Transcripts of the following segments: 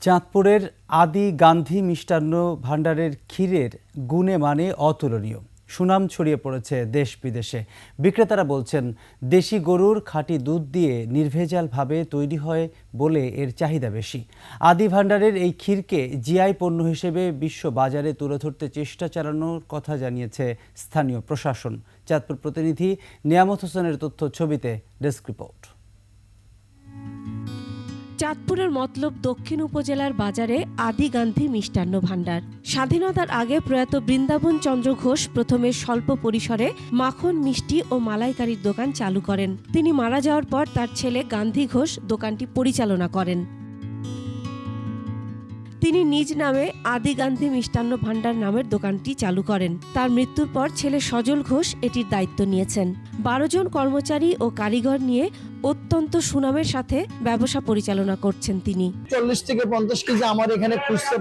চাঁদপুরের আদি গান্ধী মিষ্টান্ন ভাণ্ডারের ক্ষীরের গুণে মানে অতুলনীয়, সুনাম ছড়িয়ে পড়েছে দেশ বিদেশে। বিক্রেতারা বলছেন, দেশি গরুর খাঁটি দুধ দিয়ে নির্ভেজালভাবে তৈরি হয় বলে এর চাহিদা বেশি। আদি ভাণ্ডারের এই ক্ষীরকে জিআই পণ্য হিসেবে বিশ্ব বাজারে তুলে ধরতে চেষ্টা চালানোর কথা জানিয়েছে স্থানীয় প্রশাসন। চাঁদপুর প্রতিনিধি নিয়ামত হোসেনের তথ্য ছবিতে ডেস্ক রিপোর্ট। চাঁদপুরের মতলব দক্ষিণ উপজেলার বাজারে আদি গান্ধী মিষ্টান্ন ভাণ্ডার। স্বাধীনতার আগে প্রয়াত বৃন্দাবন চন্দ্র ঘোষ প্রথমে স্বল্প পরিসরে মাখন, মিষ্টি ও মালাইকারির দোকান চালু করেন। তিনি মারা যাওয়ার পর তার ছেলে গান্ধী ঘোষ দোকানটি পরিচালনা করেন। তিনি নিজ নামে আদি গান্ধী মিষ্টান্ন ভাণ্ডার নামের দোকানটি চালু করেন। তার মৃত্যুর পর ছেলে সজল ঘোষ এটির দায়িত্ব নিয়েছেন। 12 জন কর্মচারী ও কারিগর নিয়ে অত্যন্ত সুনামের সাথে ব্যবসা পরিচালনা করছেন তিনি। 40 থেকে 50 কেজি আমার এখানে খুচরা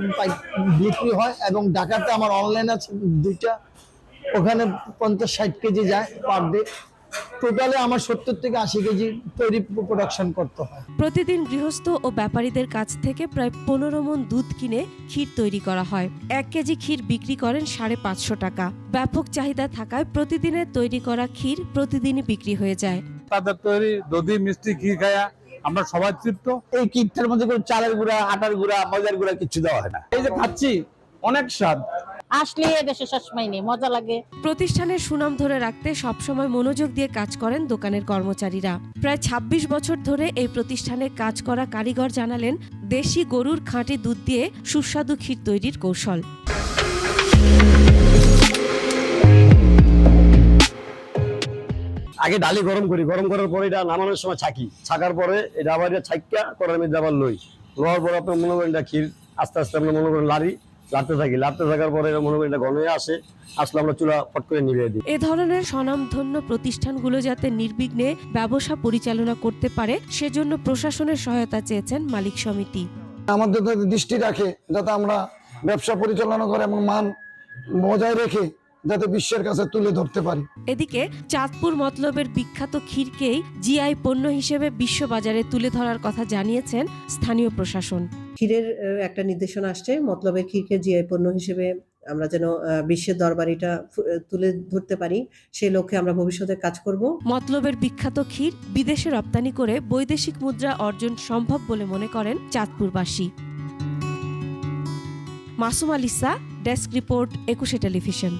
বিক্রি হয় এবং ঢাকাতে আমার অনলাইন আছে 2টা, ওখানে 50-60 কেজি যায় পার ডে। টোটালে আমার 70 থেকে 80 কেজি তৈরি প্রোডাকশন করতে হয়। প্রতিদিন গৃহস্থ ও ব্যাপারীদের কাছ থেকে প্রায় 15 মণ দুধ কিনে ক্ষীর তৈরি করা হয়। 1 কেজি ক্ষীর বিক্রি করেন 550 টাকা। ব্যাপক চাহিদা থাকায় প্রতিদিনের তৈরি করা ক্ষীর প্রতিদিনই বিক্রি হয়ে যায়। তাদের তৈরি দধি মিষ্টি ক্ষীর খায়া আমরা সবাই তৃপ্ত। এই ক্ষীরটার মধ্যে কোনো চালের গুঁড়া, আটার গুঁড়া, ময়দার গুঁড়া কিছু দেওয়া হয় না। এই যে খাচ্ছি অনেক স্বাদ। আসলে দেশে সবসময় নেই, মজা লাগে। প্রতিষ্ঠানের সুনাম ধরে রাখতে সবসময় মনোযোগ দিয়ে কাজ করেন দোকানের কর্মচারীরা। প্রায় 26 বছর ধরে এই প্রতিষ্ঠানে কাজ করা কারিগর জানালেন, দেশি গরুর খাঁটি দুধ দিয়ে সুস্বাদু ক্ষীর তৈরির কৌশল। আগে ডালি গরম করি, গরম করার পরে এটা নামানোর সময় ছাকার পরে এটা আবার ছাইকা করার মধ্যে আবার লোয়ার পরে আপনার মনে করেন এটা ক্ষীর আস্তে আস্তে আমরা মনে করেন লাড়তে থাকার পরে মনে করেন এটা ঘন হয়ে আসলে আমরা চুলা ফট করে নিভিয়ে দিই। এ ধরনের স্বনামধন্য প্রতিষ্ঠানগুলো যাতে নির্বিঘ্নে ব্যবসা পরিচালনা করতে পারে, সেজন্য প্রশাসনের সহায়তা চেয়েছেন মালিক সমিতি। আমাদের দৃষ্টি রাখে যাতে আমরা ব্যবসা পরিচালনা করে এবং মান বজায় রেখে যাতে বিশ্বের কাছে তুলে ধরতে পারি। এদিকে চাঁদপুর মতলবের বিখ্যাত ক্ষীরকেই জিআই পণ্য হিসেবে বিশ্ববাজারে তুলে ধরার কথা জানিয়েছেন স্থানীয় প্রশাসন। ক্ষীরের একটা নির্দেশনা আসছে, মতলবের ক্ষীরকে জিআই পণ্য হিসেবে আমরা যেন বিশ্বের দরবারিটা তুলে ধরতে পারি, সেই লক্ষ্যে আমরা ভবিষ্যতে কাজ করব। মতলবের বিখ্যাত ক্ষীর বিদেশে রপ্তানি করে বৈদেশিক মুদ্রা অর্জন সম্ভব বলে মনে করেন চাঁদপুরবাসী। Masum আলিসা, desk report, 21 television.